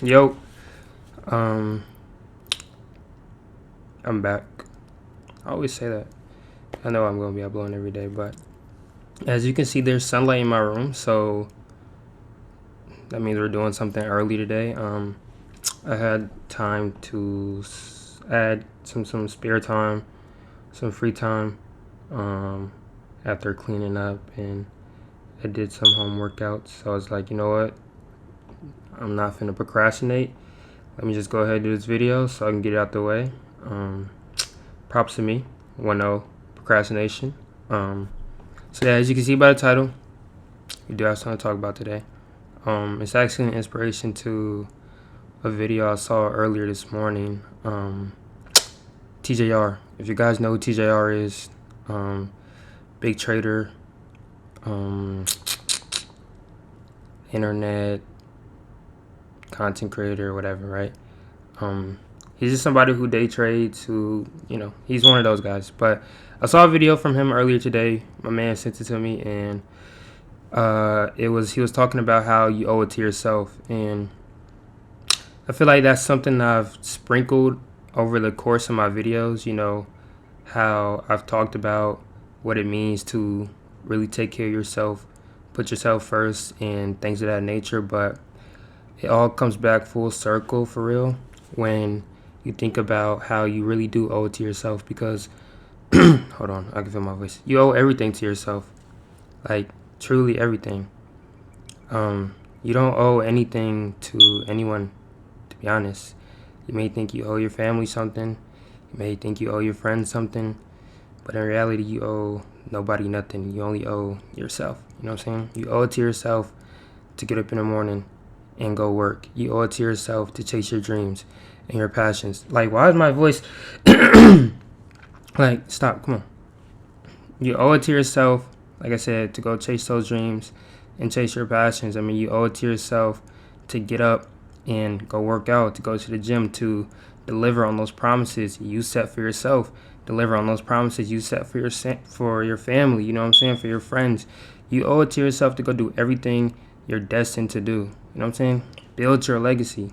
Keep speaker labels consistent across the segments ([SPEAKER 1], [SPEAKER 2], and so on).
[SPEAKER 1] Yo, um, I'm back. I always say that. I know I'm gonna be uploading every day, but as you can see, there's sunlight in my room, so that means we're doing something early today. I had time to add some spare time, some free time, um, after cleaning up, and I did some home workouts. So I was like, you know what? I'm not finna procrastinate. Let me just go ahead and do this video so I can get it out the way. Um, Props to me. 1-0 procrastination. So yeah, as you can see by the title, we do have something to talk about today. It's actually an inspiration to a video I saw earlier this morning. TJR. If you guys know who TJR is, big trader, um, internet content creator, whatever, right? He's just somebody who day trades, he's one of those guys. But I saw a video from him earlier today. My man sent it to me, and he was talking about how you owe it to yourself, and I feel like that's something I've sprinkled over the course of my videos. How I've talked about what it means to really take care of yourself, put yourself first, and things of that nature. But it all comes back full circle for real when you think about how you really do owe it to yourself, because hold on, I can feel my voice. You owe everything to yourself, like truly everything. You don't owe anything to anyone, to be honest. You may think you owe your family something, you may think you owe your friends something, but in reality, you owe nobody nothing. You only owe yourself. You know what I'm saying? You owe it to yourself to get up in the morning and go work. You owe it to yourself to chase your dreams and your passions. Like, why is my voice like, stop, come on. You owe it to yourself, like I said, to go chase those dreams and chase your passions. I mean, you owe it to yourself to get up and go work out, to go to the gym, to deliver on those promises you set for yourself, deliver on those promises you set for your family, you know what I'm saying, for your friends. You owe it to yourself to go do everything you're destined to do. You know what I'm saying? Build your legacy.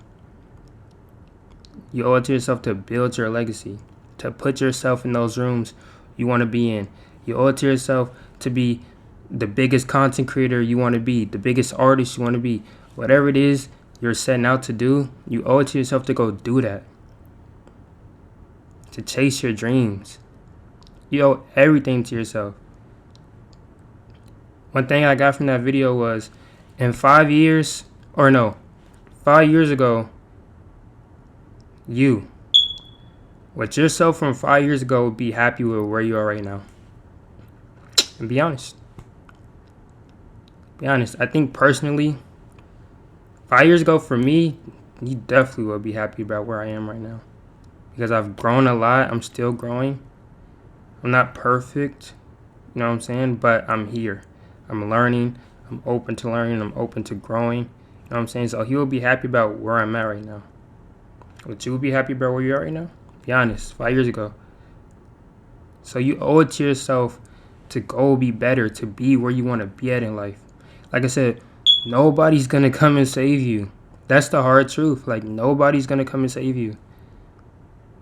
[SPEAKER 1] You owe it to yourself to build your legacy, to put yourself in those rooms you want to be in. You owe it to yourself to be the biggest content creator you want to be, the biggest artist you want to be. Whatever it is you're setting out to do, you owe it to yourself to go do that, to chase your dreams. You owe everything to yourself. One thing I got from that video was, in 5 years, or no, 5 years ago, you, with yourself from 5 years ago, would be happy with where you are right now. And be honest. Be honest. I think personally, 5 years ago for me, you definitely would be happy about where I am right now. Because I've grown a lot. I'm still growing. I'm not perfect. You know what I'm saying? But I'm here. I'm learning. I'm open to learning. I'm open to growing. You know what I'm saying? So he will be happy about where I'm at right now. Would you be happy about where you are right now? Be honest. 5 years ago. So you owe it to yourself to go be better, to be where you want to be at in life. Like I said, nobody's going to come and save you. That's the hard truth. Like, nobody's going to come and save you.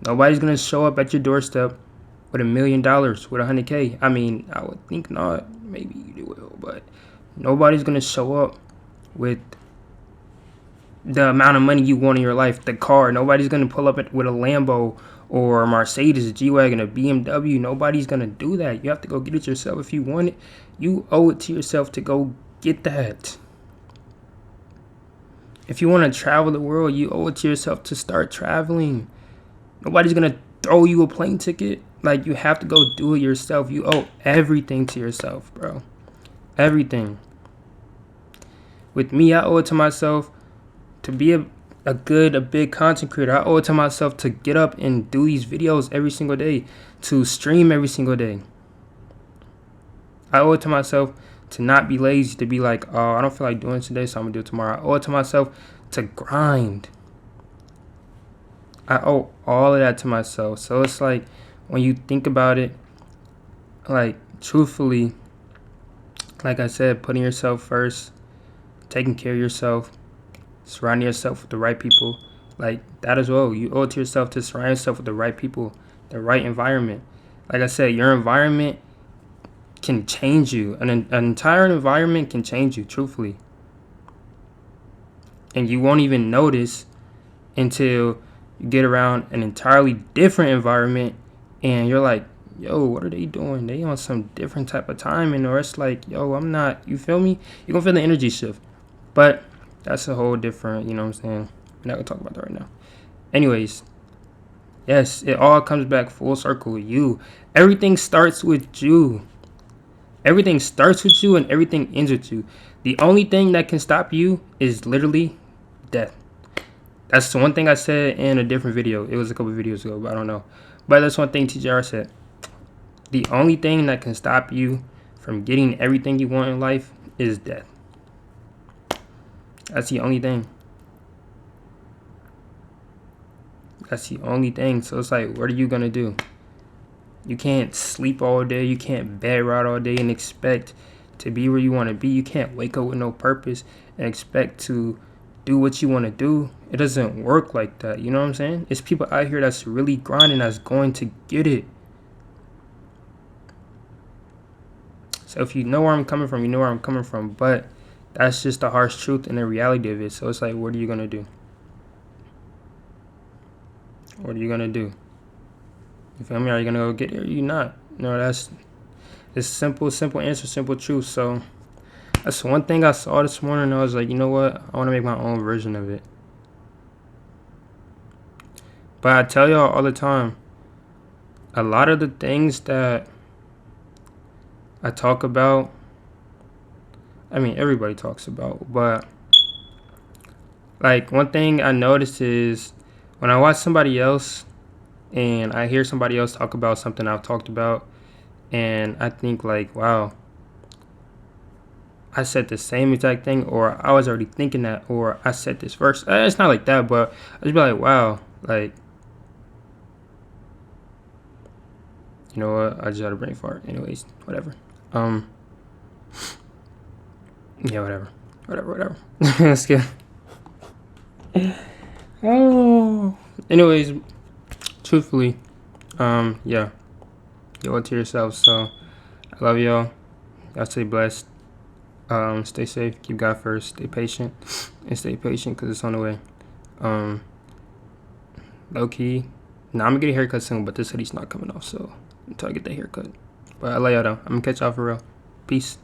[SPEAKER 1] Nobody's going to show up at your doorstep with $1 million, with 100K. I mean, I would think not. Maybe you will, but nobody's going to show up with the amount of money you want in your life, the car. Nobody's going to pull up with a Lambo or a Mercedes, a G-Wagon, a BMW. Nobody's going to do that. You have to go get it yourself. If you want it, you owe it to yourself to go get that. If you want to travel the world, you owe it to yourself to start traveling. Nobody's going to throw you a plane ticket. Like, you have to go do it yourself. You owe everything to yourself, bro. Everything. With me, I owe it to myself to be a big content creator. I owe it to myself to get up and do these videos every single day, to stream every single day. I owe it to myself to not be lazy, to be like, oh, I don't feel like doing it today, so I'm going to do it tomorrow. I owe it to myself to grind. I owe all of that to myself. So it's like, when you think about it, like, truthfully, like I said, putting yourself first, taking care of yourself, surround yourself with the right people. Like that as well. You owe it to yourself to surround yourself with the right people, the right environment. Like I said, your environment can change you. An entire environment can change you, truthfully. And you won't even notice until you get around an entirely different environment and you're like, yo, what are they doing? They on some different type of timing, or it's like, yo, I'm not, you feel me? You're gonna feel the energy shift. But that's a whole different, you know what I'm saying? We're not gonna talk about that right now. Anyways, yes, it all comes back full circle. You. Everything starts with you. Everything starts with you and everything ends with you. The only thing that can stop you is literally death. That's the one thing I said in a different video. It was a couple videos ago, but I don't know. But that's one thing TJR said. The only thing that can stop you from getting everything you want in life is death. That's the only thing. That's the only thing. So it's like, what are you going to do? You can't sleep all day. You can't bed rot all day and expect to be where you want to be. You can't wake up with no purpose and expect to do what you want to do. It doesn't work like that. You know what I'm saying? It's people out here that's really grinding, that's going to get it. So if you know where I'm coming from, you know where I'm coming from. But that's just the harsh truth and the reality of it. So it's like, what are you going to do? What are you going to do? You feel me? Are you going to go get it or are you not? No, that's it's simple answer, simple truth. So that's one thing I saw this morning. I was like, you know what? I want to make my own version of it. But I tell y'all all the time, a lot of the things that I talk about, I mean, everybody talks about, but like one thing I noticed is when I watch somebody else and I hear somebody else talk about something I've talked about, and I think like, wow, I said the same exact thing, or I was already thinking that, or I said this verse. It's not like that, but I just be like, wow, like, you know what? I just had a brain fart. Anyways, whatever. Yeah, whatever. Let's get. Oh. Anyways, truthfully, yeah, you owe it to yourself. So I love y'all. Y'all stay blessed. Stay safe. Keep God first. Stay patient, and stay patient because it's on the way. Low key. Now I'm gonna get a haircut soon, but this hoodie's not coming off. So until I get that haircut. But I love y'all though. I'm gonna catch y'all for real. Peace.